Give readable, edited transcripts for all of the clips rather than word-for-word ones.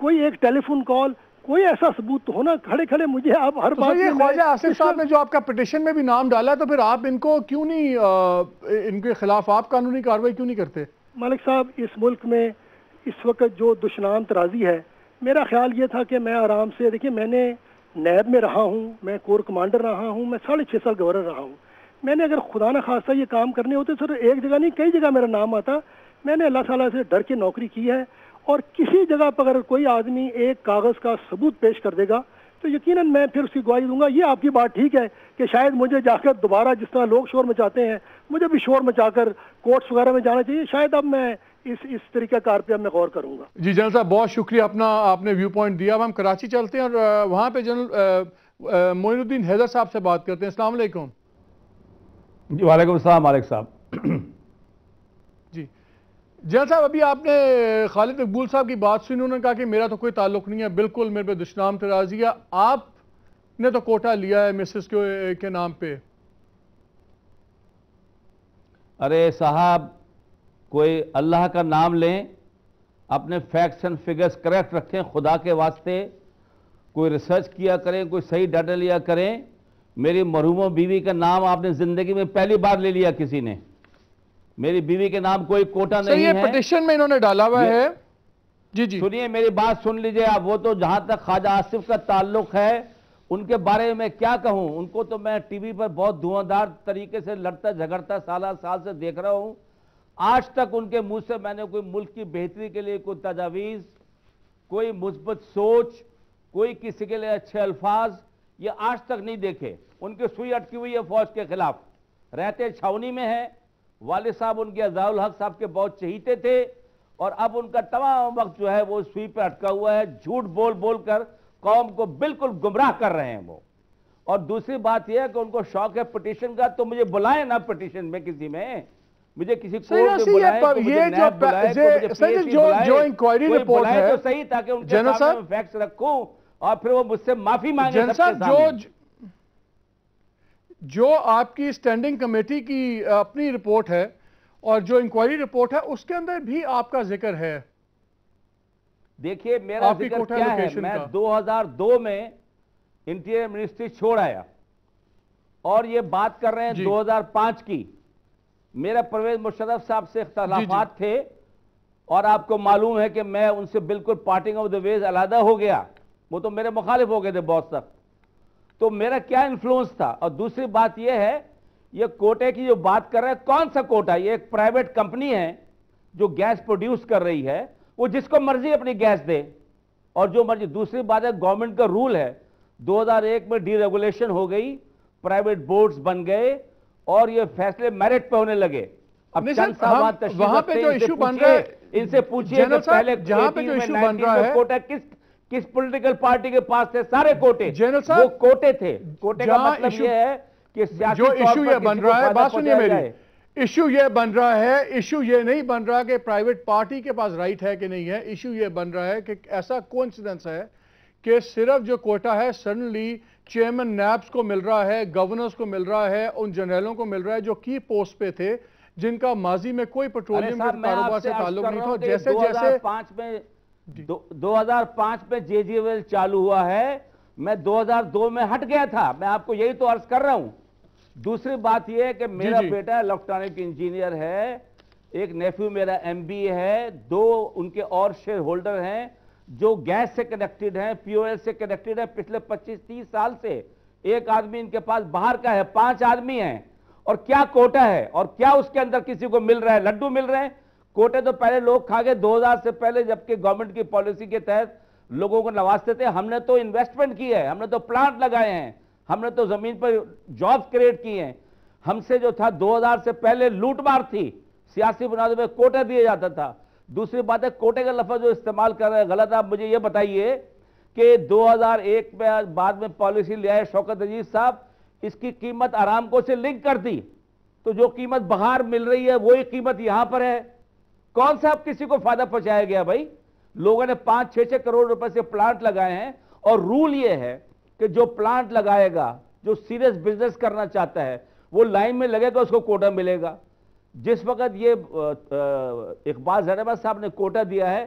کوئی ایک ٹیلی phone call, کوئی ایسا ثبوت تو ہونا. کھڑے کھڑے مجھے آپ ہر بات یہ خواجہ آصف صاحب نے جو آپ کا پٹیشن میں بھی نام ڈالا, تو پھر آپ ان کو کیوں نہیں, ان کے خلاف آپ قانونی کارروائی کیوں نہیں کرتے؟ ملک صاحب, اس ملک میں اس وقت جو دشنام ترازی ہے, میرا خیال یہ تھا کہ میں آرام سے, دیکھیں میں نے نیب میں رہا ہوں, میں کور کمانڈر رہا ہوں, میں 6.5 سال گورنر رہا ہوں. میں نے اگر خدا نہ خواستہ یہ کام کرنے ہوتے سر, ایک جگہ نہیں کئی جگہ میرا نام آتا. میں نے اللہ تعالیٰ سے ڈر کے نوکری کی ہے, اور کسی جگہ پر اگر کوئی آدمی ایک کاغذ کا ثبوت پیش کر دے گا تو یقیناً میں پھر اس کی گواہی دوں گا. یہ آپ کی بات ٹھیک ہے کہ شاید مجھے جا کر دوبارہ جس طرح لوگ شور مچاتے ہیں, مجھے بھی شور مچا کر کورٹس وغیرہ میں جانا چاہیے. شاید اب میں اس طریقہ کار پہ اب میں غور کروں گا. جی جنرل صاحب, بہت شکریہ, اپنا آپ نے ویو پوائنٹ دیا. اب ہم کراچی چلتے ہیں اور وہاں پہ جنرل معین الدین حیدر صاحب سے بات کرتے ہیں. السلام علیکم. جی وعلیکم السلام مالک صاحب. جی جنرل صاحب, ابھی آپ نے خالد مقبول صاحب کی بات سنی, انہوں نے کہا کہ میرا تو کوئی تعلق نہیں ہے, بالکل میرے پہ دشنام ترازی ہے. آپ نے تو کوٹا لیا ہے مسز کے نام پہ. ارے صاحب, کوئی اللہ کا نام لیں, اپنے فیکٹس اینڈ فگرز کریکٹ رکھیں خدا کے واسطے, کوئی ریسرچ کیا کریں, کوئی صحیح ڈاٹا لیا کریں. میری مرحوم بیوی کا نام آپ نے زندگی میں پہلی بار لے لیا کسی نے. میری بیوی کے نام کوئی کوٹا نہیں ہے. یہ پٹیشن میں انہوں نے ڈالا ہوا ہے. جی جی سنیے میری بات سن لیجئے آپ. وہ تو جہاں تک خواجہ آصف کا تعلق ہے ان کے بارے میں کیا کہوں, ان کو تو میں ٹی وی پر بہت دھواں دار طریقے سے لڑتا جھگڑتا سالہ سال سے دیکھ رہا ہوں. آج تک ان کے منہ سے میں نے کوئی ملک کی بہتری کے لیے کوئی تجاویز, کوئی مثبت سوچ, کوئی کسی کے لیے اچھے الفاظ یہ آج تک نہیں دیکھے. ان کی سوئی اٹکی ہوئی ہے فوج کے خلاف. رہتے چھاونی میں ہیں. والد صاحب ان کے عزاء الحق صاحب کے بہت چہیتے تھے, اور اب ان کا تمام وقت جو ہے وہ سوئی پہ اٹکا ہوا ہے. جھوٹ بول بول کر قوم کو بالکل گمراہ کر رہے ہیں وہ. اور دوسری بات یہ ہے کہ ان کو شوق ہے پٹیشن کا, تو مجھے بلائیں نا پٹیشن میں, کسی میں مجھے کسی کورٹ میں بلائیں, کو مجھے نیب بلائیں, کو مجھے پی ایس سی بلائیں, کوئی بلائیں تو صحیح, تاکہ ان کے سامنے میں فیکٹس رکھوں اور پھر وہ مجھ سے معافی مانگیں سب کے سامنے. جو آپ کی اسٹینڈنگ کمیٹی کی اپنی رپورٹ ہے اور جو انکوائری رپورٹ ہے اس کے اندر بھی آپ کا ذکر ہے. دیکھیے میرا ذکر کیا ہے, میں 2002 میں انٹیریئر منسٹری چھوڑ آیا, اور یہ بات کر رہے ہیں 2005 کی. میرا پرویز مشرف صاحب سے اختلافات تھے, اور آپ کو معلوم ہے کہ میں ان سے بالکل پارٹنگ آف دی ویز علیحدہ ہو گیا. وہ تو میرے مخالف ہو گئے تھے بہت سخت. تو میرا کیا انفلوئنس تھا. اور دوسری بات یہ ہے, یہ کوٹے کی جو بات کر رہے ہیں, کون سا کوٹا؟ یہ ایک پرائیویٹ کمپنی ہے جو گیس پروڈیوس کر رہی ہے, وہ جس کو مرضی اپنی گیس دے اور جو مرضی. دوسری بات ہے گورنمنٹ کا رول ہے, 2001 میں ڈی ریگولیشن ہو گئی, پرائیویٹ بورڈز بن گئے, اور یہ فیصلے میرٹ پہ ہونے لگے. اب چند صاحب وہاں پہ جو ایشو بن رہا ہے, ان سے پوچھئے کہ پہلے جہاں پہ جو ایشو بن رہا ہے کوٹا کس پولیٹیکل پارٹی کے پاس تھے؟ سارے کوٹے وہ کوٹے تھے. کوٹے کا مطلب یہ ہے کہ سیاسی جو ایشو یہ بن رہا ہے, بات سنیے میری, ایشو یہ بن رہا ہے, ایشو یہ نہیں بن رہا کہ پرائیویٹ پارٹی کے پاس رائٹ ہے کہ نہیں ہے. ایشو یہ بن رہا ہے کہ ایسا کوئنسیڈنس ہے کہ صرف جو کوٹا ہے سڈنلی چیئرمین نیبس کو مل رہا ہے, گورنرز کو مل رہا ہے, ان جنرلوں کو مل رہا ہے جو کی پوسٹ پہ تھے, جن کا ماضی میں کوئی پیٹرولیم کے کاروبار سے تعلق نہیں تھا. جیسے 2005 میں جے جی ویل چالو ہوا ہے, میں 2002 میں ہٹ گیا تھا. میں آپ کو یہی تو عرض کر رہا ہوں. دوسری بات یہ ہے کہ میرا بیٹا الیکٹرانک انجینئر ہے, ایک نیفیو میرا ایم بی اے ہے, 2 ان کے اور شیئر ہولڈر ہیں جو گیس سے کنیکٹڈ ہیں, پی او ایل سے کنیکٹڈ ہیں پچھلے 25-30 سال سے. ایک آدمی ان کے پاس باہر کا ہے, 5 آدمی ہیں. اور کیا کوٹا ہے, اور کیا اس کے اندر کسی کو مل رہا ہے؟ لڈو مل رہے ہیں. کوٹے تو پہلے لوگ کھا گئے 2000 سے پہلے, جبکہ گورنمنٹ کی پالیسی کے تحت لوگوں کو نوازتے تھے. ہم نے تو انویسٹمنٹ کی ہے, ہم نے تو پلانٹ لگائے ہیں, ہم نے تو زمین پر جابز کریٹ کی ہیں. ہم سے جو تھا 2000 سے پہلے لوٹ مار تھی, سیاسی بنیادوں پہ کوٹا دیا جاتا تھا. دوسری بات ہے کوٹے کا لفظ جو استعمال کر رہے ہیں غلط. آپ مجھے یہ بتائیے کہ 2001 میں بعد میں پالیسی لے آئے شوکت عزیز صاحب, اس کی قیمت آرامکو سے لنک کر دی, تو جو قیمت باہر مل رہی ہے وہی قیمت یہاں پر ہے. کون سا اب کسی کو فائدہ پہنچایا گیا بھائی؟ لوگوں نے 5-6 کروڑ روپے سے پلانٹ لگائے ہیں, اور رول یہ ہے کہ جو پلانٹ لگائے گا, جو سیریس بزنس کرنا چاہتا ہے, وہ لائن میں لگے گا, اس کو کوٹا ملے گا. جس وقت یہ اقبال زیر احمد صاحب نے کوٹا دیا ہے,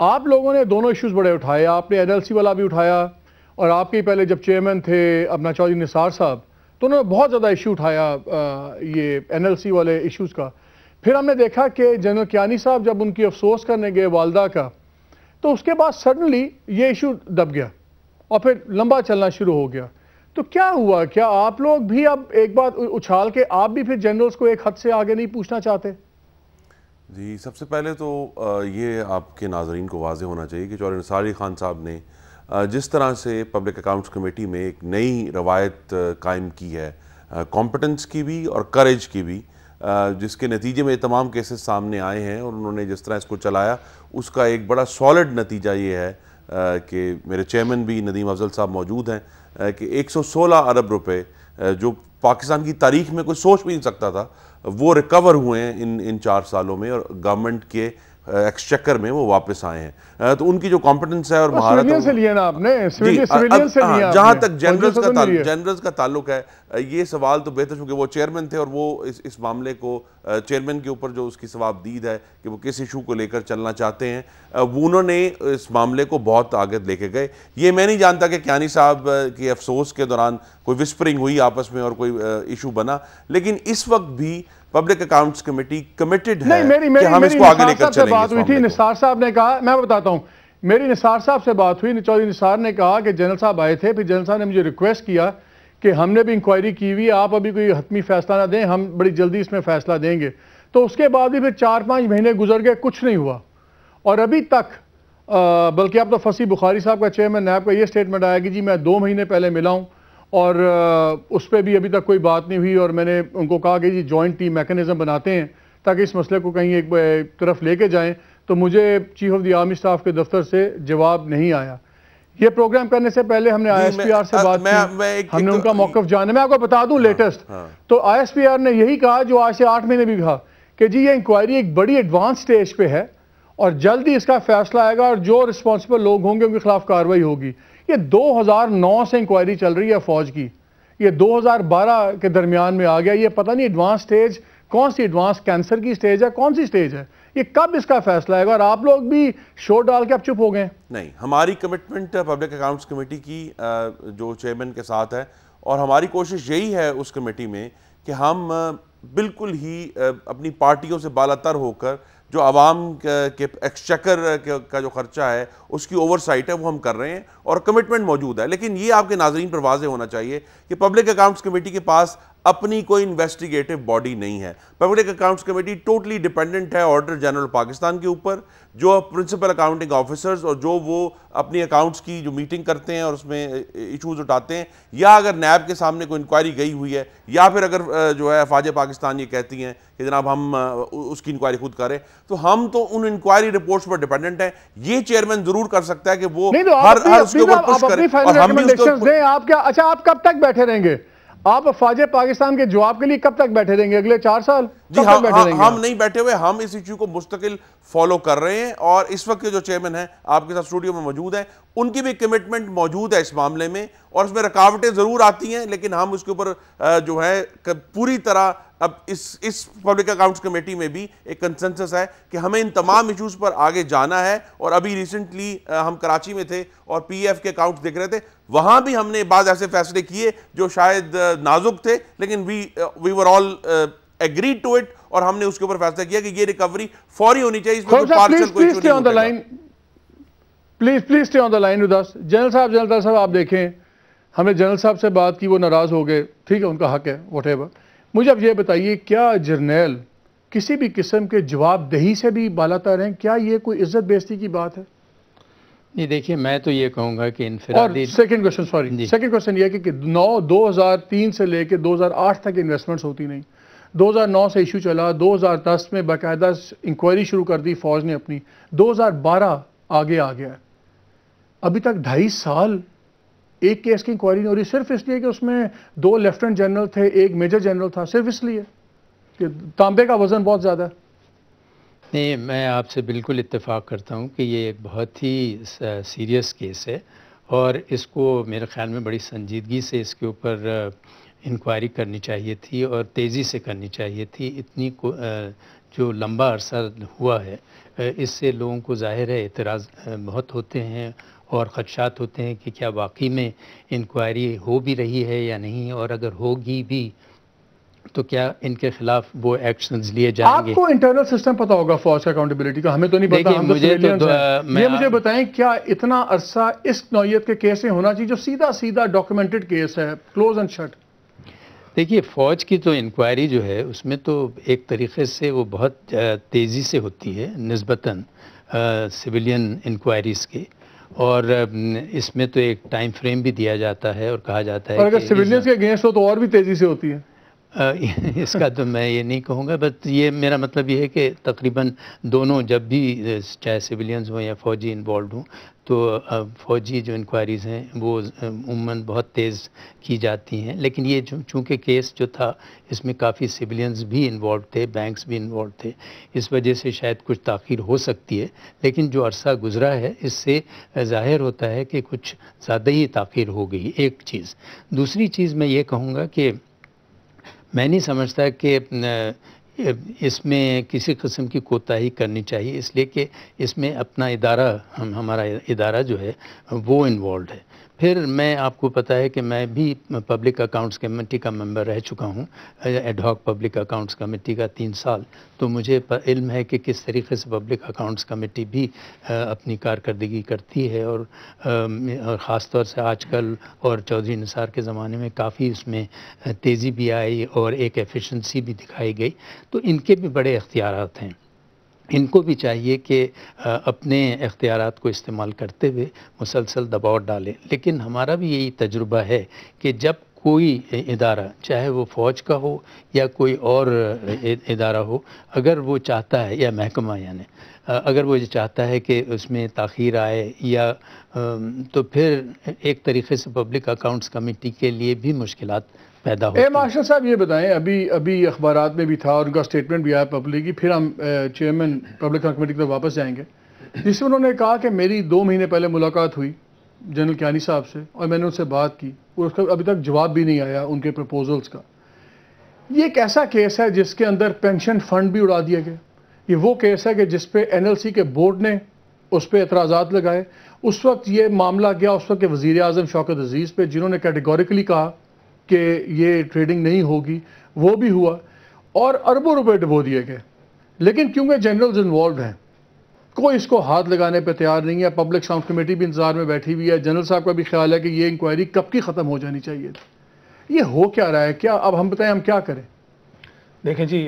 آپ لوگوں نے دونوں ایشوز بڑے اٹھائے, آپ نے NLC والا بھی اٹھایا, اور آپ کے پہلے جب چیئرمین تھے اپنا چودھری نثار صاحب, تو انہوں نے بہت زیادہ ایشو اٹھایا یہ NLC والے ایشوز کا. پھر ہم نے دیکھا کہ جنرل کیانی صاحب جب ان کی افسوس کرنے گئے والدہ کا, تو اس کے بعد سڈنلی یہ ایشو دب گیا اور پھر لمبا چلنا شروع ہو گیا. تو کیا ہوا؟ کیا آپ لوگ بھی اب ایک بات اچھال کے آپ بھی پھر جنرلز کو ایک حد سے آگے نہیں پوچھنا چاہتے؟ جی, سب سے پہلے تو یہ آپ کے ناظرین کو واضح ہونا چاہیے کہ چودھری نثار علی خان صاحب نے جس طرح سے پبلک اکاؤنٹس کمیٹی میں ایک نئی روایت قائم کی ہے, کمپٹنس کی بھی اور کریج کی بھی, جس کے نتیجے میں تمام کیسز سامنے آئے ہیں, اور انہوں نے جس طرح اس کو چلایا اس کا ایک بڑا سالڈ نتیجہ یہ ہے کہ میرے چیئرمین بھی ندیم افضل صاحب موجود ہیں کہ 116 ارب روپے جو پاکستان کی تاریخ میں کوئی سوچ بھی نہیں سکتا تھا, وہ ریکور ہوئے ہیں ان 4 سالوں میں, اور گورنمنٹ کے ایکسچیکر میں وہ واپس آئے ہیں. تو ان کی جو کمپٹنس ہے اور مہارت سے لیا نا آپ نے, سویلین سے لیا. جہاں تک جنرلز کا تعلق ہے, یہ سوال تو بہتر چونکہ وہ چیئرمین تھے اور وہ اس معاملے کو چیئرمین کے اوپر جو اس کی ثوابدید ہے کہ وہ کس ایشو کو لے کر چلنا چاہتے ہیں, وہ انہوں نے اس معاملے کو بہت آگے لے کے گئے. یہ میں نہیں جانتا کہ کیانی صاحب کے افسوس کے دوران کوئی وسپرنگ ہوئی آپس میں اور کوئی ایشو بنا, لیکن اس وقت بھی پبلک اکاؤنٹس کمیٹی کمیٹڈ ہے کہ ہم اس کو آگے لے کر چلیں گے. بات ہوئی تھی, نثار صاحب نے کہا, میں بتاتا ہوں, میری نثار صاحب سے بات ہوئی, چودھری نثار نے کہا کہ جنرل صاحب آئے تھے, پھر جنرل صاحب نے مجھے ریکویسٹ کیا کہ ہم نے بھی انکوائری کی ہوئی, آپ ابھی کوئی حتمی فیصلہ نہ دیں, ہم بڑی جلدی اس میں فیصلہ دیں گے. تو اس کے بعد بھی پھر 4-5 مہینے گزر گئے, کچھ نہیں ہوا, اور ابھی تک بلکہ اب تو فصیح بخاری صاحب کا چیئرمین نیب کا یہ سٹیٹمنٹ آیا کہ جی میں 2 مہینے پہلے ملا ہوں, اور اس پہ بھی ابھی تک کوئی بات نہیں ہوئی, اور میں نے ان کو کہا کہ جی جوائنٹ ٹیم میکنزم بناتے ہیں تاکہ اس مسئلے کو کہیں ایک طرف لے کے جائیں. تو مجھے chief of the army staff کے دفتر سے جواب نہیں آیا. یہ پروگرام کرنے سے پہلے ہم نے ISPR سے بات کی, ہم نے ان کا موقف جانا. میں آپ کو بتا دوں لیٹسٹ, تو ISPR نے یہی کہا جو آج سے 8 مہینے بھی کہا کہ جی یہ انکوائری ایک بڑی ایڈوانس سٹیج پہ ہے اور جلد ہی اس کا فیصلہ آئے گا, اور جو رسپانسبل لوگ ہوں گے ان کے خلاف کارروائی ہوگی. یہ 2009 سے انکوائری چل رہی ہے فوج کی, یہ 2012 کے درمیان میں آ گیا. یہ پتہ نہیں ایڈوانس سٹیج کون سی, ایڈوانس کینسر کی سٹیج ہے, کون سی سٹیج ہے, یہ کب اس کا فیصلہ آئے گا؟ اور آپ لوگ بھی شور ڈال کے اب چپ ہو گئے. نہیں, ہماری کمٹمنٹ پبلک اکاؤنٹس کمیٹی کی جو چیئرمین کے ساتھ ہے, اور ہماری کوشش یہی ہے اس کمیٹی میں کہ ہم بالکل ہی اپنی پارٹیوں سے بالاتر ہو کر جو عوام کے ایکسچیکر کا جو خرچہ ہے اس کی اوور سائٹ ہے وہ ہم کر رہے ہیں, اور کمٹمنٹ موجود ہے. لیکن یہ آپ کے ناظرین پر واضح ہونا چاہیے کہ پبلک اکاؤنٹس کمیٹی کے پاس اپنی کوئی انویسٹیگیٹو باڈی نہیں ہے. Public accounts committee totally dependent ہے آڈیٹر جنرل پاکستان کے اوپر, جو پرنسپل اکاؤنٹنگ آفیسرز اور جو وہ اپنی اکاؤنٹس کی جو میٹنگ کرتے ہیں اور اس میں ایشوز اٹھاتے ہیں, یا اگر نیب کے سامنے کوئی انکوائری گئی ہوئی ہے, یا پھر اگر جو ہے افواج پاکستان یہ کہتی ہیں کہ جناب ہم اس کی انکوائری خود کریں, تو ہم تو ان انکوائری رپورٹس پر ڈیپینڈنٹ ہیں. یہ چیئرمین ضرور کر سکتا ہے کہ وہ ہر اس کے اوپر پش کرے, اور ہم بھی اس کو. آپ کیا, اچھا آپ کب تک بیٹھے رہیں گے؟ آپ افواج پاکستان کے جواب کے لیے کب تک بیٹھے رہیں گے؟ اگلے 4 سال؟ جی ہم نہیں بیٹھے ہوئے, ہم اس ایشو کو مستقل فالو کر رہے ہیں, اور اس وقت کے جو چیئرمین ہیں آپ کے ساتھ اسٹوڈیو میں موجود ہیں, ان کی بھی کمٹمنٹ موجود ہے اس معاملے میں, اور اس میں رکاوٹیں ضرور آتی ہیں, لیکن ہم اس کے اوپر جو ہے پوری طرح اب اس پبلک اکاؤنٹس کمیٹی میں بھی ایک کنسنسس ہے کہ ہمیں ان تمام ایشوز پر آگے جانا ہے. اور ابھی ریسنٹلی ہم کراچی میں تھے اور PF کے اکاؤنٹس دیکھ رہے تھے, وہاں بھی ہم نے بعض ایسے فیصلے کیے جو شاید نازک تھے, لیکن وی ور آل agreed to it, اور ہم نے اس کے اوپر فیصلہ کیا کہ یہ ریکوری فوری ہونی چاہیے, اس میں کوئی پارشل کوئی ایشو نہیں ہوگا. Please stay on the line with us. General صاحب آپ دیکھیں, ہم نے جنرل صاحب سے بات کی, وہ ناراض ہو گئے, ٹھیک ہے ان کا حق ہے, واٹ ایور. مجھے اب یہ بتائیے, کیا جرنیل کسی بھی قسم کے جواب دہی سے بھی بالاتر ہیں؟ کیا یہ کوئی عزت بیزتی کی بات ہے؟ نہیں دیکھیے, میں تو یہ کہوں گا کہ انفرادی. اور سیکنڈ کوشچن یہ کہ 2003 سے لے کے 2008 تک انویسٹمنٹس ہوتی نہیں, 2009 سے ایشو چلا, 2010 میں باقاعدہ انکوائری شروع کر دی فوج نے اپنی, 2012 آگے آ گیا, ابھی تک 2.5 سال ایک کیس کی انکوائری نہیں ہو رہی, صرف اس لیے کہ اس میں 2 لیفٹنٹ جنرل تھے, 1 میجر جنرل تھا, صرف اس لیے کہ تانبے کا وزن بہت زیادہ ہے. نہیں, میں آپ سے بالکل اتفاق کرتا ہوں کہ یہ ایک بہت ہی سیریس کیس ہے, اور اس کو میرے خیال میں بڑی سنجیدگی سے اس کے اوپر انکوائری کرنی چاہیے تھی, اور تیزی سے کرنی چاہیے تھی. اتنی جو لمبا عرصہ ہوا ہے اس سے لوگوں کو ظاہر ہے اعتراض بہت ہوتے ہیں اور خدشات ہوتے ہیں کہ کیا واقعی میں انکوائری ہو بھی رہی ہے یا نہیں، اور اگر ہوگی بھی تو کیا ان کے خلاف وہ ایکشنز لیے جائیں گے۔ آپ کو انٹرنل سسٹم پتا ہوگا فوج کا اکاؤنٹیبلٹی کا، ہمیں تو نہیں پتا، ہم تو civilians ہیں۔ یہ مجھے بتائیں کیا اتنا عرصہ اس نوعیت کے کیس میں ہونا چاہیے جو سیدھا سیدھا ڈاکیومنٹڈ کیس ہے، کلوز اینڈ شٹ؟ دیکھیے فوج کی تو انکوائری جو ہے اس میں تو ایک طریقے سے وہ بہت تیزی سے ہوتی ہے نسبتاً سویلین انکوائریز کے، اور اس میں تو ایک ٹائم فریم بھی دیا جاتا ہے اور کہا جاتا ہے اور اگر سویلینز کے اگینسٹ ہو تو اور بھی تیزی سے ہوتی ہے۔ اس کا تو میں یہ نہیں کہوں گا، بس یہ میرا مطلب یہ ہے کہ تقریباً دونوں جب بھی چاہے سویلینز ہوں یا فوجی انوالوڈ ہوں تو فوجی جو انکوائریز ہیں وہ عموماً بہت تیز کی جاتی ہیں، لیکن یہ چونکہ کیس جو تھا اس میں کافی سویلینز بھی انوالوڈ تھے، بینکس بھی انوالوڈ تھے، اس وجہ سے شاید کچھ تاخیر ہو سکتی ہے، لیکن جو عرصہ گزرا ہے اس سے ظاہر ہوتا ہے کہ کچھ زیادہ ہی تاخیر ہو گئی، ایک چیز۔ دوسری چیز میں یہ کہوں گا کہ میں نہیں سمجھتا کہ اس میں کسی قسم کی کوتاہی کرنی چاہیے، اس لیے کہ اس میں اپنا ادارہ ہمارا ادارہ جو ہے وہ انوالوڈ ہے۔ پھر میں آپ کو پتہ ہے کہ میں بھی پبلک اکاؤنٹس کمیٹی کا ممبر رہ چکا ہوں، ad hoc public accounts committee کا 3 سال، تو مجھے علم ہے کہ کس طریقے سے پبلک اکاؤنٹس کمیٹی بھی اپنی کارکردگی کرتی ہے، اور خاص طور سے آج کل اور چودھری نثار کے زمانے میں کافی اس میں تیزی بھی آئی اور ایک ایفیشنسی بھی دکھائی گئی، تو ان کے بھی بڑے اختیارات ہیں۔ ان کو بھی چاہیے کہ اپنے اختیارات کو استعمال کرتے ہوئے مسلسل دباؤ ڈالیں، لیکن ہمارا بھی یہی تجربہ ہے کہ جب کوئی ادارہ چاہے وہ فوج کا ہو یا کوئی اور ادارہ ہو، اگر وہ چاہتا ہے، یا محکمہ یعنی اگر وہ چاہتا ہے کہ اس میں تاخیر آئے یا تو پھر ایک طریقے سے پبلک اکاؤنٹس کمیٹی کے لیے بھی مشکلات پیدا ہوتی ہیں۔ مارشل صاحب یہ بتائیں، ابھی اخبارات میں بھی تھا اور ان کا اسٹیٹمنٹ بھی آیا پبلکلی، پھر ہم چیئرمین پبلک اکاؤنٹ کمیٹی کی طرف واپس جائیں گے، جس میں انہوں نے کہا کہ میری 2 مہینے پہلے ملاقات ہوئی جنرل کیانی صاحب سے اور میں نے ان سے بات کی اور اس کا ابھی تک جواب بھی نہیں آیا ان کے پرپوزلز کا۔ یہ ایک ایسا کیس ہے جس کے اندر پینشن فنڈ بھی اڑا دیا گیا، یہ وہ کیس ہے کہ جس پہ NLC کے بورڈ نے اس پہ اعتراضات لگائے۔ اس وقت یہ معاملہ گیا اس وقت کے وزیر اعظم شوکت عزیز پہ، جنہوں نے کیٹیگوریکلی کہا کہ یہ ٹریڈنگ نہیں ہوگی، وہ بھی ہوا اور اربوں روپے ڈبو دیے گئے، لیکن کیونکہ جنرلز انوالوڈ ہیں کوئی اس کو ہاتھ لگانے پہ تیار نہیں ہے۔ پبلک اکاؤنٹ کمیٹی بھی انتظار میں بیٹھی ہوئی ہے، جنرل صاحب کا بھی خیال ہے کہ یہ انکوائری کب کی ختم ہو جانی چاہیے تھی۔ یہ ہو کیا رہا ہے؟ کیا اب ہم بتائیں ہم کیا کریں؟ دیکھیں جی،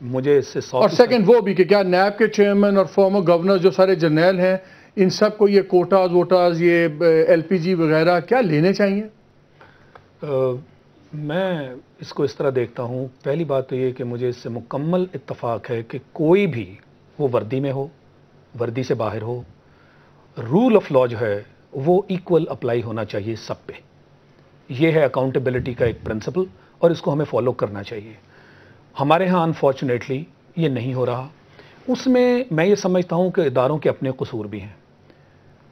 مجھے اس سے اور سیکنڈ وہ بھی کہ کیا نیب کے چیئرمین اور فارمر گورنر جو سارے جرنیل ہیں ان سب کو یہ کوٹاز ووٹاز، یہ LPG وغیرہ کیا لینے چاہیے؟ میں اس کو اس طرح دیکھتا ہوں، پہلی بات تو یہ کہ مجھے اس سے مکمل اتفاق ہے کہ کوئی بھی وہ وردی میں ہو، وردی سے باہر ہو، رول آف لا جو ہے وہ ایکول اپلائی ہونا چاہیے سب پہ۔ یہ ہے اکاؤنٹیبلٹی کا ایک پرنسپل اور اس کو ہمیں فالو کرنا چاہیے۔ ہمارے ہاں انفارچونیٹلی یہ نہیں ہو رہا۔ اس میں میں یہ سمجھتا ہوں کہ اداروں کے اپنے قصور بھی ہیں۔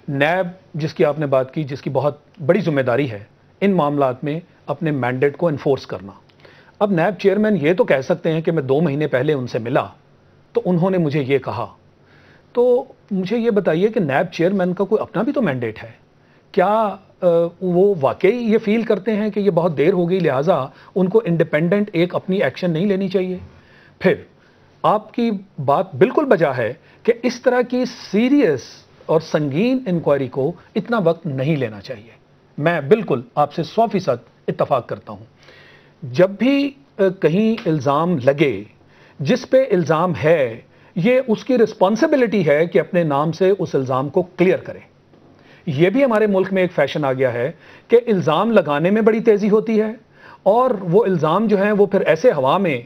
نیب جس کی آپ نے بات کی، جس کی بہت بڑی ذمہ داری ہے ان معاملات میں اپنے مینڈیٹ کو انفورس کرنا۔ اب نیب چیئرمین یہ تو کہہ سکتے ہیں کہ میں 2 مہینے پہلے ان سے ملا تو انہوں نے مجھے یہ کہا، تو مجھے یہ بتائیے کہ نیب چیئرمین کا کوئی اپنا بھی تو مینڈیٹ ہے۔ کیا وہ واقعی یہ فیل کرتے ہیں کہ یہ بہت دیر ہو گئی لہٰذا ان کو انڈیپینڈنٹ ایک اپنی ایکشن نہیں لینی چاہیے؟ پھر آپ کی بات بالکل بجا ہے کہ اس طرح کی سیریس اور سنگین انکوائری کو اتنا وقت نہیں لینا چاہیے۔ میں بالکل آپ سے 100% اتفاق کرتا ہوں۔ جب بھی کہیں الزام لگے، جس پہ الزام ہے یہ اس کی رسپانسبلٹی ہے کہ اپنے نام سے اس الزام کو کلیئر کرے۔ یہ بھی ہمارے ملک میں ایک فیشن آ گیا ہے کہ الزام لگانے میں بڑی تیزی ہوتی ہے اور وہ الزام جو ہیں وہ پھر ایسے ہوا میں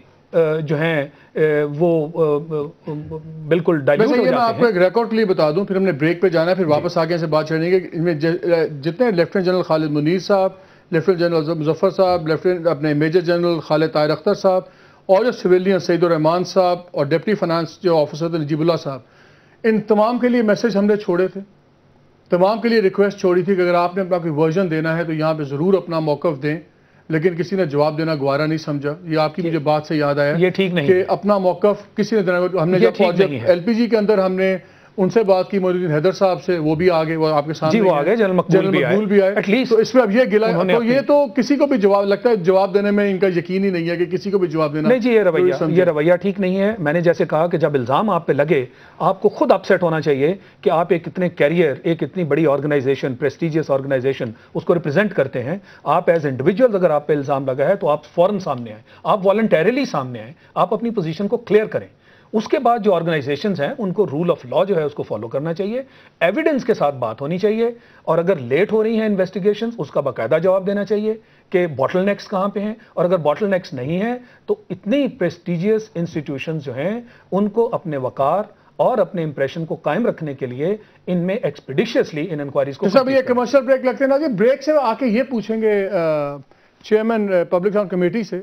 جو ہیں وہ بالکل ڈائلیوٹ ہو جاتے ہیں۔ میں آپ کو ایک ریکارڈ کے لیے بتا دوں، پھر ہم نے بریک پہ جانا ہے، پھر واپس آگے سے بات کریں گے۔ ان میں جتنے لیفٹیننٹ جنرل خالد منیر صاحب، لیفٹیننٹ جنرل مظفر صاحب، لیفٹیننٹ اپنے میجر جنرل خالد طاہر اختر صاحب اور جو سویلین سعید الرحمان صاحب اور ڈپٹی فائنانس جو آفیسر تھے نجیب اللہ صاحب، ان تمام کے لیے میسج ہم نے چھوڑے تھے، تمام کے لیے ریکویسٹ چھوڑی تھی کہ اگر آپ نے اپنا کوئی ورژن دینا ہے تو یہاں پہ ضرور اپنا موقف دیں۔ لیکن کسی نے جواب دینا گوارا نہیں سمجھا. یہ آپ کی مجھے بات سے یاد آیا یہ ٹھیک نہیں کہ اپنا موقف کسی نے دینا. ہم نے جب LPG کے اندر ہم نے ان سے بات کی مولوی حیدر صاحب سے, وہ بھی آگے, وہ آپ کے سامنے وہ آگے, جنرل مقبول بھی آئے. تو اس میں اب یہ گلا, تو یہ تو کسی کو بھی جواب لگتا ہے, جواب دینے میں ان کا یقین ہی نہیں ہے کہ کسی کو بھی جواب دینا. نہیں جی, یہ رویہ ٹھیک نہیں ہے. میں نے جیسے کہا کہ جب الزام آپ پہ لگے آپ کو خود اپسیٹ ہونا چاہیے کہ آپ ایک اتنے کیریئر, ایک اتنی بڑی آرگنائزیشن, پریسٹیجیس آرگنائزیشن, اس کو ریپرزینٹ کرتے ہیں. آپ ایز انڈیویجول اگر آپ پہ الزام لگا ہے تو آپ فوراً سامنے آئیں, آپ والنٹیریلی سامنے آئیں, آپ اپنی پوزیشن کو کلیئر کریں. اس کے بعد جو آرگنائزیشنز ہیں ان کو رول آف لا جو ہے اس کو فالو کرنا چاہیے, ایویڈنس کے ساتھ بات ہونی چاہیے, اور اگر لیٹ ہو رہی ہیں انویسٹیگیشنز اس کا باقاعدہ جواب دینا چاہیے کہ باٹل نیکس کہاں پہ ہیں, اور اگر باٹل نیکس نہیں ہیں تو اتنی پریسٹیجیس انسٹیٹیوشنز جو ہیں ان کو اپنے وقار اور اپنے امپریشن کو قائم رکھنے کے لیے ان میں ایکسپیڈیشیسلی ان انکوائریز کو. صاحب یہ کمرشل بریک لگتے ہیں نا, یہ بریک سے آ کے یہ پوچھیں گے چیئرمین پبلک اکاؤنٹ کمیٹی سے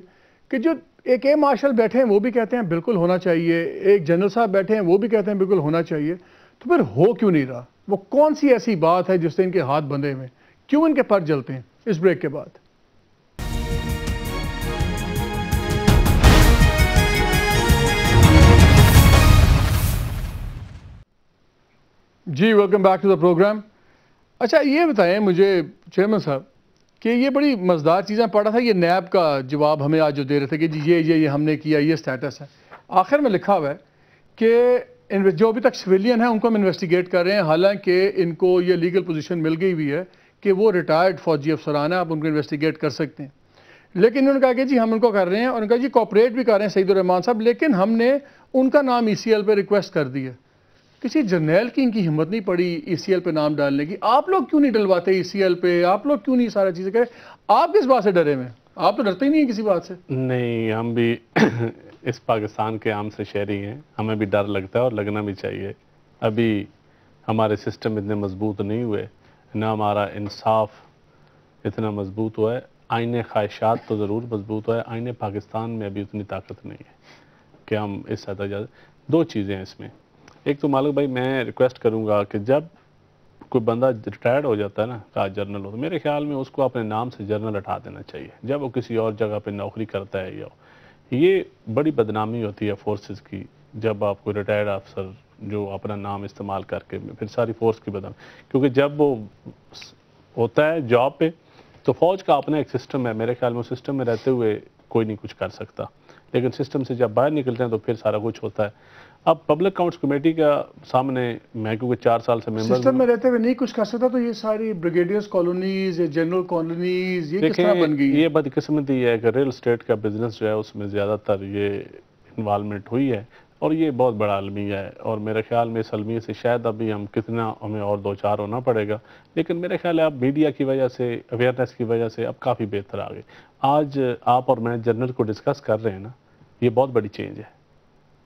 کہ جو ایک اے مارشل بیٹھے ہیں وہ بھی کہتے ہیں بالکل ہونا چاہیے, ایک جنرل صاحب بیٹھے ہیں وہ بھی کہتے ہیں بالکل ہونا چاہیے, تو پھر ہو کیوں نہیں رہا؟ وہ کون سی ایسی بات ہے جس سے ان کے ہاتھ بندھے ہوئے, کیوں ان کے پر جلتے ہیں؟ اس بریک کے بعد جی, welcome back to the program. اچھا یہ بتائیں مجھے چیئرمین صاحب کہ یہ بڑی مزدار چیزیں پڑھ رہا تھا, یہ نیب کا جواب ہمیں آج جو دے رہے تھے کہ جی یہ ہم نے کیا, یہ سٹیٹس ہے. آخر میں لکھا ہوا ہے کہ جو ابھی تک سویلین ہیں ان کو ہم انویسٹیگیٹ کر رہے ہیں, حالانکہ ان کو یہ لیگل پوزیشن مل گئی ہوئی ہے کہ وہ ریٹائرڈ فوجی افسران ہیں, آپ ان کو انویسٹیگیٹ کر سکتے ہیں. لیکن انہوں نے کہا کہ جی ہم ان کو کر رہے ہیں, اور ان کا جی کوآپریٹ بھی کر رہے ہیں سعید الرحمان صاحب, لیکن ہم نے ان کا نام ECL پہ ریکویسٹ کر دی ہے. کسی جرنیل کی ان کی ہمت نہیں پڑی ECL پہ نام ڈالنے کی. آپ لوگ کیوں نہیں ڈلواتے ECL پہ؟ آپ لوگ کیوں نہیں سارا چیزیں کریں؟ آپ کس بات سے ڈرے ہوئے ہیں؟ آپ تو ڈرتے ہی نہیں ہیں کسی بات سے. نہیں, ہم بھی اس پاکستان کے عام سے شہری ہیں, ہمیں بھی ڈر لگتا ہے اور لگنا بھی چاہیے. ابھی ہمارے سسٹم اتنے مضبوط نہیں ہوئے, نہ ہمارا انصاف اتنا مضبوط ہوا ہے. آئین خواہشات تو ضرور مضبوط ہوا ہے, آئین پاکستان میں ابھی اتنی طاقت نہیں ہے کہ ہم اس حد تک. دو چیزیں ہیں اس میں. ایک تو مالک بھائی میں ریکویسٹ کروں گا کہ جب کوئی بندہ ریٹائرڈ ہو جاتا ہے نا, کا جرنل ہو, تو میرے خیال میں اس کو اپنے نام سے جرنل ہٹا دینا چاہیے جب وہ کسی اور جگہ پہ نوکری کرتا ہے. یہ بڑی بدنامی ہوتی ہے فورسز کی جب آپ کو ریٹائرڈ افسر جو اپنا نام استعمال کر کے, پھر ساری فورس کی بدنامی, کیونکہ جب وہ ہوتا ہے جاب پہ تو فوج کا اپنا ایک سسٹم ہے. میرے خیال میں اس سسٹم میں رہتے ہوئے کوئی نہیں کچھ کر سکتا, لیکن سسٹم سے جب باہر نکلتے ہیں تو پھر سارا کچھ ہوتا ہے. اب پبلک اکاؤنٹس کمیٹی کا سامنے میں کیونکہ 4 سال سے ممبر سسٹم میں رہتے ہوئے نہیں کچھ کر سکتا, تو یہ ساری بریگیڈیئرز کالونیز, جنرل کالونیز, یہ کس طرح بن گئی؟ یہ بدقسمتی ہے کہ ریل اسٹیٹ کا بزنس جو ہے اس میں زیادہ تر یہ انوالومنٹ ہوئی ہے, اور یہ بہت بڑا المیہ ہے. اور میرے خیال میں اس المیہ سے شاید ابھی ہمیں اور 2-4 ہونا پڑے گا, لیکن میرے خیال ہے اب میڈیا کی وجہ سے, اویئرنیس کی وجہ سے اب کافی بہتر آ گئے. آج آپ اور میں جنرل کو ڈسکس کر رہے ہیں نا, یہ بہت بڑی چینج ہے.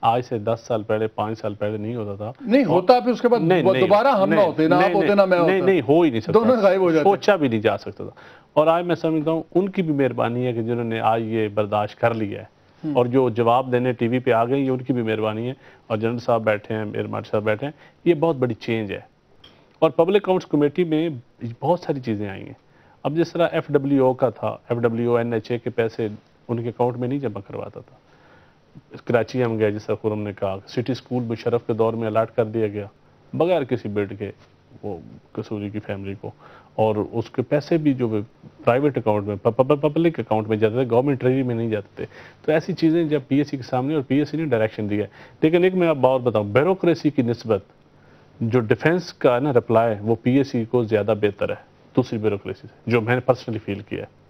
آج سے 10 سال پہلے, 5 سال پہلے نہیں ہوتا تھا. نہیں ہوتا, پھر اس کے بعد دوبارہ ہم نہ ہوتے, نہ آپ ہوتے نہ میں ہوتا. نہیں ہو ہی نہیں سکتا, دونوں غائب ہو جاتے, سوچا بھی نہیں جا سکتا تھا. اور آج میں سمجھتا ہوں ان کی بھی مہربانی ہے کہ جنہوں نے آج یہ برداشت کر لیا ہے, اور جو جواب دینے ٹی وی پہ آ گئی, یہ ان کی بھی مہربانی ہے. اور جنرل صاحب بیٹھے ہیں, میر مارشل صاحب بیٹھے ہیں, یہ بہت بڑی چینج ہے. اور پبلک اکاؤنٹس کمیٹی میں بہت ساری چیزیں آئی ہیں. اب جس طرح FWO کا تھا, FWO NHA کے پیسے ان کے اکاؤنٹ میں نہیں جمع کرواتا تھا. کراچی ہم گئے, جس طرح خرم نے کہا, سٹی سکول مشرف کے دور میں الاٹ کر دیا گیا بغیر کسی بیڈ کے وہ قصوری کی فیملی کو, اور اس کے پیسے بھی جو پرائیویٹ اکاؤنٹ میں, پبلک اکاؤنٹ میں جاتے تھے, گورنمنٹ ٹریجری میں نہیں جاتے تھے. تو ایسی چیزیں جب PSC کے سامنے, اور PSC نے ڈائریکشن دیا ہے. لیکن ایک میں آپ اور بتاؤں, بیوروکریسی کی نسبت جو ڈیفنس کا نا رپلائی, وہ PSC کو زیادہ بہتر ہے دوسری بیوروکریسی سے, جو میں نے پرسنلی فیل کیا ہے.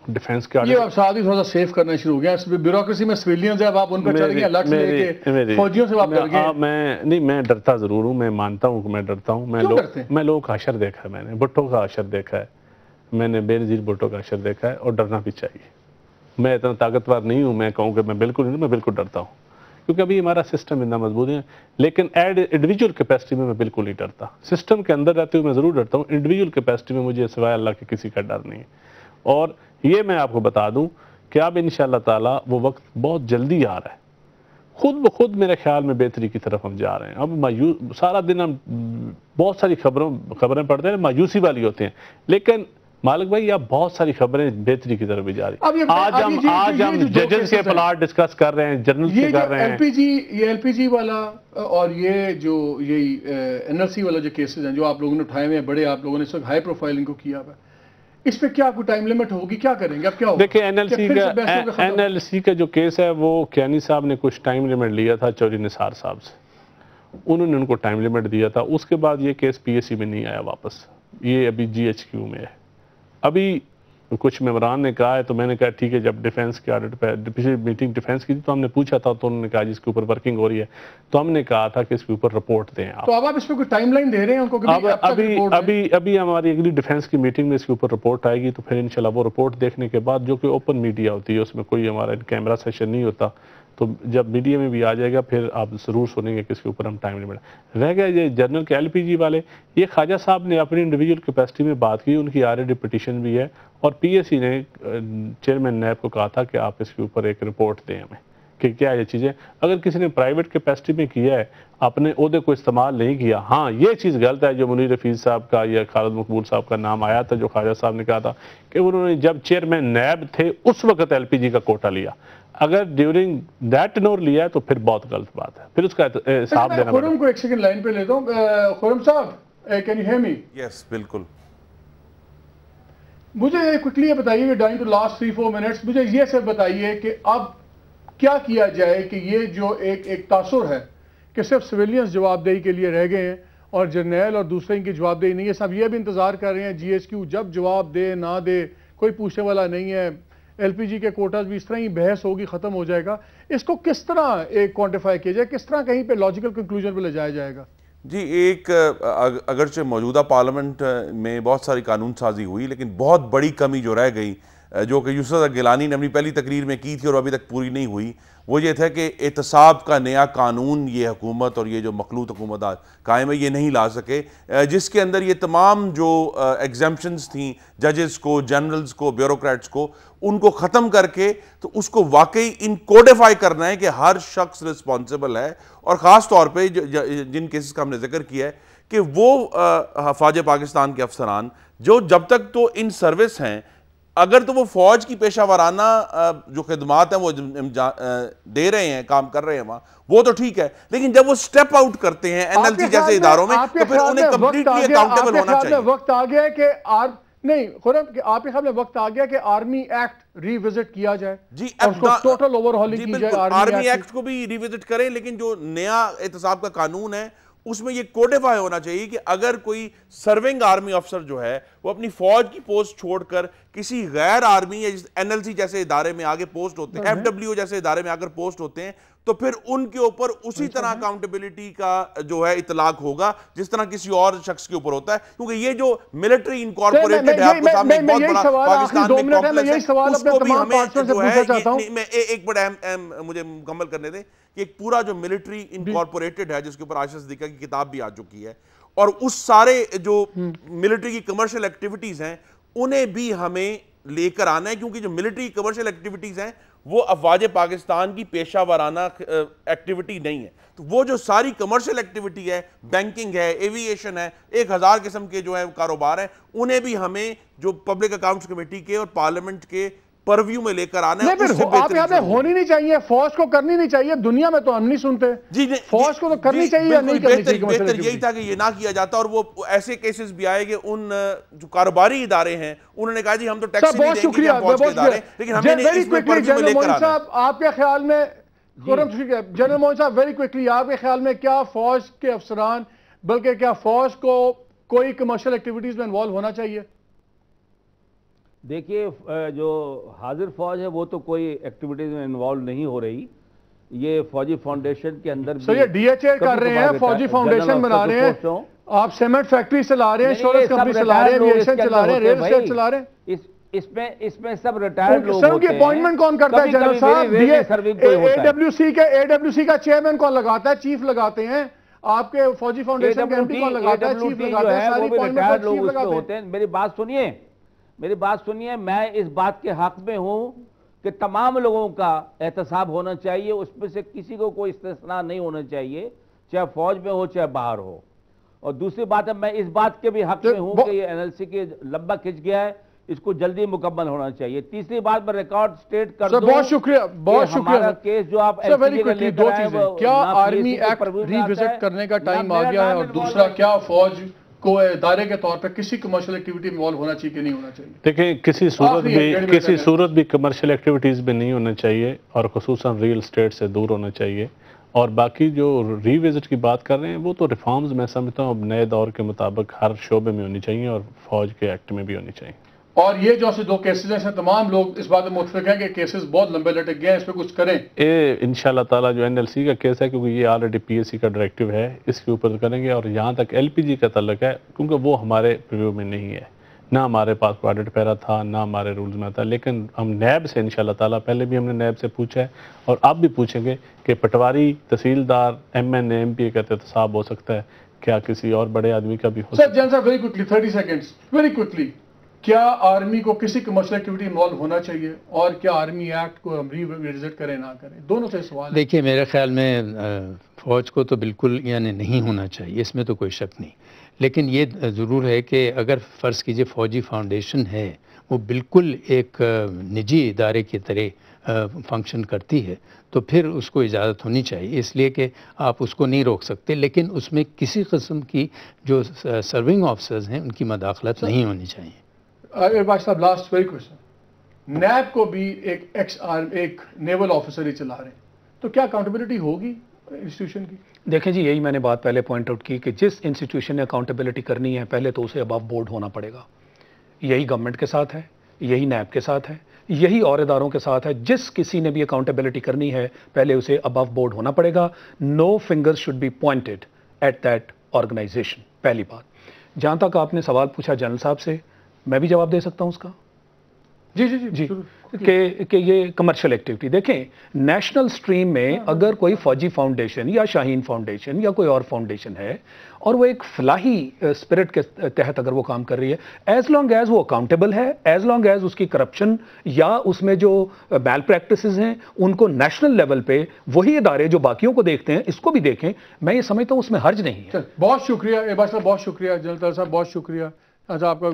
ڈیفنس کا یہ اب ساتھ ہی تھوڑا سا سیف کرنا شروع ہو گیا بیوروکریسی میں. سویلینز ہیں, اب آپ ان پہ چڑھ گئے, لٹ لے کے فوجیوں سے آپ ڈر گئے. میں ڈرتا ضرور ہوں, میں مانتا ہوں کہ میں ڈرتا ہوں. میں لوگوں کا حشر دیکھا ہے, میں نے بھٹو کا حشر دیکھا ہے, میں نے بے نظیر بھٹو کا حشر دیکھا ہے, اور ڈرنا بھی چاہیے. میں اتنا طاقتور نہیں ہوں میں کہوں کہ میں بالکل ڈرتا ہوں, کیونکہ ابھی ہمارا سسٹم اتنا مضبوط ہے. لیکن انڈیویجول کیپیسٹی میں بالکل نہیں ڈرتا. سسٹم کے اندر رہتے ہوئے میں ضرور ڈرتا ہوں, انڈیویجول کیپیسٹی میں مجھے سوائے اللہ کے کسی کا ڈر نہیں ہے. اور یہ میں آپ کو بتا دوں کہ اب انشاءاللہ تعالیٰ وہ وقت بہت جلدی آ رہا ہے, خود بخود میرے خیال میں بہتری کی طرف ہم جا رہے ہیں. اب سارا دن ہم بہت ساری خبریں پڑھتے ہیں, مایوسی والی ہوتی ہیں, لیکن مالک بھائی اب بہت ساری خبریں بہتری کی طرف بھی جا رہی ہیں. آج ہم ججز کے پلاٹ ڈسکس کر رہے ہیں, جنرل کے کر رہے ہیں. یہ ایل پی جی والا اور یہ جو یہی این ایل سی والا جو کیسز ہیں جو آپ لوگوں نے اٹھائے ہوئے ہیں, بڑے آپ لوگوں نے اس وقت ہائی پروفائل ان کو کیا ہوا ہے, اس پہ کیا کوئی ٹائم لیمٹ ہوگی, کیا کریں گے اب, کیا ہوگا؟ دیکھیں این ایل سی کا جو کیس ہے وہ کیانی صاحب نے کچھ ٹائم لیمٹ لیا تھا چوری نثار صاحب سے, انہوں نے ان کو ٹائم لیمٹ دیا تھا. اس کے بعد یہ کیس پی ایس سی میں نہیں آیا واپس, یہ ابھی جی ایچ کیو میں ہے. ابھی کچھ ممبران نے کہا ہے تو میں نے کہا ٹھیک ہے, جب ڈیفینس کے آڈٹ پہ پچھلی میٹنگ ڈیفینس کی تھی تو ہم نے پوچھا تھا تو انہوں نے کہا جس کے اوپر ورکنگ ہو رہی ہے, تو ہم نے کہا تھا کہ اس کے اوپر رپورٹ دیں آپ. تو اب آپ اس پہ کوئی ٹائم لائن دے رہے ہیں ان کو؟ ابھی ہماری اگلی ڈیفینس کی میٹنگ میں اس کے اوپر رپورٹ آئے گی, تو پھر انشاءاللہ وہ رپورٹ دیکھنے کے بعد, جو کہ اوپن میڈیا ہوتی ہے, اس میں کوئی ہمارا کیمرہ سیشن نہیں ہوتا, تو جب میڈیا میں بھی آ جائے گا پھر آپ ضرور سنیں گے کہ اس کے اوپر ہم ٹائم لیمٹ. رہ گیا یہ جنرل کے ایل پی جی والے, یہ خواجہ صاحب نے اپنی انڈیویجول کیپیسٹی میں بات کی, ان کی آلریڈی پٹیشن بھی ہے, اور پی ایس سی نے چیئرمین نیب کو کہا تھا کہ آپ اس کے اوپر ایک رپورٹ دیں ہمیں کہ کیا یہ چیزیں. اگر کسی نے پرائیویٹ کیپیسٹی میں کیا ہے, اپنے عہدے کو استعمال نہیں کیا, ہاں یہ چیز غلط ہے جو منیر حفیظ صاحب کا یا خالد مقبول صاحب کا نام آیا تھا, جو خواجہ صاحب نے کہا تھا کہ انہوں نے جب چیئرمین نیب تھے اس وقت ایل پی جی کا کوٹا لیا, اگر ڈیورنگ دیٹ ٹینور لیا ہے تو پھر بہت غلط بات ہے, پھر اس کا حساب دینا. خرم کو ایک سیکنڈ لائن پہ لیتا ہوں. خرم صاحب, کین یو ہیئر می؟ یس بالکل. مجھے کوئکلی یہ بتائیے کہ ڈائنگ ٹو لاسٹ 3-4 منٹس, مجھے یہ صرف بتائیے کہ اب کیا کیا جائے کہ یہ جو ایک تاثر ہے کہ صرف سویلینز جواب دہی کے لیے رہ گئے ہیں اور جرنیل اور دوسرے ان کی جواب دہی نہیں ہے. سب یہ بھی انتظار کر رہے ہیں جی ایچ کیو جب جواب دے نہ دے کوئی پوچھنے والا نہیں ہے. ایل پی جی کے کوٹاز بھی اس طرح ہی بحث ہوگی, ختم ہو جائے گا. اس کو کس طرح ایک کوانٹیفائی کیا جائے, کس طرح کہیں پہ لاجیکل کنکلوژن پہ لے جایا جائے گا؟ جی ایک اگرچہ موجودہ پارلیمنٹ میں بہت ساری قانون سازی ہوئی, لیکن بہت بڑی کمی جو رہ گئی, جو کہ یوسف گیلانی نے اپنی پہلی تقریر میں کی تھی اور ابھی تک پوری نہیں ہوئی, وہ یہ تھا کہ احتساب کا نیا قانون یہ حکومت اور یہ جو مخلوط حکومت قائم ہے یہ نہیں لا سکے, جس کے اندر یہ تمام جو ایگزمپشنز تھیں ججز کو, جنرلز کو, بیوروکریٹس کو, ان کو ختم کر کے تو اس کو واقعی انکوڈیفائی کرنا ہے کہ ہر شخص رسپانسبل ہے. اور خاص طور پہ جن کیسز کا ہم نے ذکر کیا ہے کہ وہ فوج پاکستان کے افسران جو جب تک تو ان سروس ہیں, اگر تو وہ فوج کی پیشہ ورانہ جو خدمات ہیں وہ دے رہے ہیں, کام کر رہے ہیں وہاں, وہ تو ٹھیک ہے, لیکن جب وہ سٹیپ آؤٹ کرتے ہیں این ایل سی جیسے اداروں میں تو پھر انہیں کمپلیٹلی اکاؤنٹیبل ہونا چاہیے. وقت آ گیا کہ نہیں خورم, آپ کے خیال میں وقت آ گیا کہ آرمی ایکٹ ری وزٹ کیا جائے, جی ٹوٹل اوور ہالنگ کی جائے, آرمی ایکٹ کو بھی ری وزٹ کریں, لیکن جو نیا احتساب کا قانون ہے اس میں یہ کوڈیفائی ہونا چاہیے کہ اگر کوئی سرونگ آرمی افسر جو ہے وہ اپنی فوج کی پوسٹ چھوڑ کر کسی غیر آرمی یا این ایل سی جیسے ادارے میں آگے پوسٹ ہوتے ہیں, ایف ڈبلیو جیسے ادارے میں آگر پوسٹ ہوتے ہیں, تو پھر ان کے اوپر اسی طرح اکاؤنٹیبلٹی کا جو ہے اطلاق ہوگا جس طرح کسی اور شخص کے اوپر ہوتا ہے. کیونکہ یہ جو ملٹری انکارپوریٹڈ ہے آپ کے سامنے ایک بہت بڑا پاکستان میں کمپلیکس ہے, اس کو بھی ہمیں جو ہے, میں ایک بڑا مجھے مکمل کرنے دیں کہ ایک پورا جو ملٹری انکارپوریٹڈ ہے جس کے اوپر عائشہ صدیقہ کی کتاب بھی آ چکی ہے, اور اس سارے جو ملٹری کی کمرشل ایکٹیویٹیز ہیں انہیں بھی ہمیں لے کر آنا ہے, کیونکہ جو ملٹری کمرشل ایکٹیویٹیز ہیں وہ افواج پاکستان کی پیشہ ورانہ ایکٹیویٹی نہیں ہے. تو وہ جو ساری کمرشل ایکٹیویٹی ہے, بینکنگ ہے, ایوییشن ہے, 1000 قسم کے جو ہے کاروبار ہیں, انہیں بھی ہمیں جو پبلک اکاؤنٹس کمیٹی کے اور پارلیمنٹ کے پرویو میں لے کر آنا ہے. آپ یہاں پہ ہونی نہیں چاہیے, فوج کو کرنی نہیں چاہیے, دنیا میں تو ہم نہیں سنتے, فوج کو تو کرنی چاہیے یا نہیں کرنی چاہیے. بہتر یہی تھا کہ یہ نہ کیا جاتا, اور وہ ایسے کیسز بھی آئے کہ ان جو کاروباری ادارے ہیں انہوں نے کہا جی ہم تو ٹیکس نہیں دیں گے ہم فوج کے ادارے, لیکن ہمیں اس میں پرویو میں لے کر آنا ہے. آپ کے خیال میں جنرل موہن صاحب ویری کوئکلی, آپ کے خیال میں کیا فوج کے افسران بلکہ کیا فوج کو کوئی کمرشل ایکٹیویٹیز میں انوالو ہونا چاہیے؟ دیکھیے جو حاضر فوج ہے وہ تو کوئی ایکٹیویٹیز میں انوالو نہیں ہو رہی, یہ فوجی فاؤنڈیشن کے اندر بھی یہ ڈی ایچ اے کر رہے ہیں, فوجی فاؤنڈیشن بنا رہے ہیں, آپ سیمنٹ فیکٹری چلا رہے ہیں, انشورنس کمپنی چلا رہے ہیں, ایویشن چلا رہے ہیں, ریل اسٹیٹ چلا رہے ہیں. اس میں سب ریٹائرڈ لوگ ہوتے ہیں. سر کی اپوائنٹمنٹ کون کرتا ہے جنرل صاحب؟ اے ڈبلیو سی کا چیئرمین کون لگاتا ہے؟ چیف لگاتے ہیں. آپ کے فوجی فاؤنڈیشن کے ایم ڈی کون لگاتا ہے؟ چیف لگاتا ہے. ساری اپوائنٹمنٹ چیف لگاتے ہیں. میری بات سنیے, میں اس بات کے حق میں ہوں کہ تمام لوگوں کا احتساب ہونا چاہیے, اس میں سے کسی کو کوئی استثناء نہیں ہونا چاہیے, چاہے فوج میں ہو چاہے باہر ہو. اور دوسری بات ہے, میں اس بات کے بھی حق میں ہوں کہ یہ این ایل سی کے لمبا کھنچ گیا ہے, اس کو جلدی مکمل ہونا چاہیے. تیسری بات میں ریکارڈ سٹیٹ کر سر دوں. بہت شکریہ، بہت شکریہ. ہمارا کیس جو آپ سر ویری کوئکلی دو چیزیں، کیا آرمی ایکٹ ری وزٹ کرنے کا ٹائم آ گیا ہے، اور دوسرا کیا فوج کو ادارے کے طور پہ کسی کمرشل ایکٹیویٹی میں انوالو ہونا چاہیے کہ نہیں ہونا چاہیے؟ دیکھیں کسی صورت بھی کمرشل ایکٹیویٹیز میں نہیں ہونا چاہیے، اور خصوصاً ریل اسٹیٹ سے دور ہونا چاہیے. اور باقی جو ری وزٹ کی بات کر رہے ہیں وہ تو ریفارمز میں سمجھتا ہوں اب نئے دور کے مطابق ہر شعبے میں ہونی چاہیے، اور فوج کے ایکٹ میں بھی ہونی چاہیے. اور یہ جو سے دو کیسز ہیں، تمام لوگ اس بات میں متفق ہیں کہ کیسز بہت لمبے لٹک گئے ہیں، اس پہ کچھ کریں. انشاءاللہ تعالیٰ جو NLC کا کیس ہے، کیونکہ یہ آلریڈی PSC کا ڈائریکٹیو ہے، اس کے اوپر کریں گے. اور یہاں تک LPG کا تعلق ہے، کیونکہ وہ ہمارے پریویو میں نہیں ہے، نہ ہمارے پاس آڈٹ پیرا تھا، نہ ہمارے رولز میں تھا. لیکن ہم نیب سے انشاءاللہ تعالیٰ، پہلے بھی ہم نے نیب سے پوچھا ہے اور اب بھی پوچھیں گے کہ پٹواری، تحصیلدار، MNA MP کا احتساب ہو سکتا ہے، کیا کسی اور بڑے آدمی کا بھی ہو سکتا ہے؟ سر جان صاحب very quickly 30 seconds very quickly, کیا آرمی کو کسی کمرشل ایکٹیویٹی انوالو ہونا چاہیے، اور کیا آرمی ایکٹ کو ہم ری وزٹ کریں نہ کریں؟ دونوں سے سوال ہے. دیکھیے میرے خیال میں فوج کو تو بالکل یعنی نہیں ہونا چاہیے، اس میں تو کوئی شک نہیں. لیکن یہ ضرور ہے کہ اگر فرض کیجئے فوجی فاؤنڈیشن ہے، وہ بالکل ایک نجی ادارے کی طرح فنکشن کرتی ہے، تو پھر اس کو اجازت ہونی چاہیے، اس لیے کہ آپ اس کو نہیں روک سکتے. لیکن اس میں کسی قسم کی جو سرونگ آفیسرز ہیں ان کی مداخلت نہیں ہونی چاہیے. بھائی صاحب لاسٹ ویری کوئسچن، نیب کو بھی ایک نیول آفیسر ہی چلا رہے ہیں، تو کیا اکاؤنٹیبلٹی ہوگی انسٹیٹیوشن کی؟ دیکھیں جی، یہی میں نے بات پہلے پوائنٹ آؤٹ کی کہ جس انسٹیٹیوشن نے اکاؤنٹیبلٹی کرنی ہے پہلے تو اسے ابو بورڈ ہونا پڑے گا. یہی گورنمنٹ کے ساتھ ہے، یہی نیب کے ساتھ ہے، یہی اور اداروں کے ساتھ ہے. جس کسی نے بھی اکاؤنٹیبلٹی کرنی ہے پہلے اسے ابو بورڈ ہونا پڑے گا. No fingers should be pointed at that organization. پہلی بات. جہاں تک آپ نے سوال پوچھا جنرل صاحب سے، میں بھی جواب دے سکتا ہوں اس کا. جی جی جی کہ یہ کمرشل ایکٹیویٹی دیکھیں، نیشنل سٹریم میں اگر کوئی فوجی فاؤنڈیشن یا شاہین فاؤنڈیشن یا کوئی اور فاؤنڈیشن ہے اور وہ ایک فلاحی اسپرٹ کے تحت اگر وہ کام کر رہی ہے، ایز لانگ ایز وہ اکاؤنٹیبل ہے، ایز لانگ ایز اس کی کرپشن یا اس میں جو میل پریکٹسز ہیں ان کو نیشنل لیول پہ وہی ادارے جو باقیوں کو دیکھتے ہیں اس کو بھی دیکھیں، میں یہ سمجھتا ہوں اس میں حرج نہیں ہے. بہت شکریہ اعباز صاحب، بہت شکریہ جنرل صاحب، بہت شکریہ آپ کا،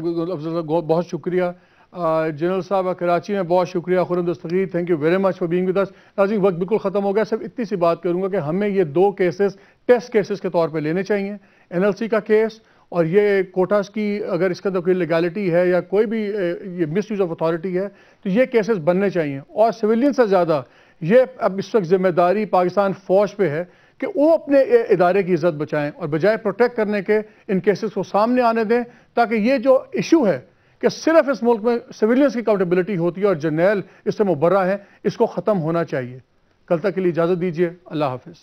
بہت شکریہ جنرل صاحب کراچی میں، بہت شکریہ Khurram Dastgir, thank you very much for being with us. ناظرین وقت بالکل ختم ہو گیا، صرف اتنی سی بات کروں گا کہ ہمیں یہ دو کیسز ٹیسٹ کیسز کے طور پہ لینے چاہیے. NLC کا کیس اور یہ کوٹاز کی اگر اس کا تو کوئی لیگالٹی ہے یا کوئی بھی یہ مس یوز آف اتھارٹی ہے تو یہ کیسز بننے چاہیے. اور سویلین سے زیادہ یہ اب اس وقت ذمہ داری پاکستان فوج پہ ہے کہ وہ اپنے ادارے کی عزت بچائیں اور بجائے پروٹیکٹ کرنے کے ان کیسز کو سامنے آنے دیں، تاکہ یہ جو ایشو ہے کہ صرف اس ملک میں سویلینز کی اکاؤنٹیبلٹی ہوتی ہے اور جرنیل اس سے مبرہ ہیں، اس کو ختم ہونا چاہیے. کل تک کے لیے اجازت دیجیے. اللہ حافظ.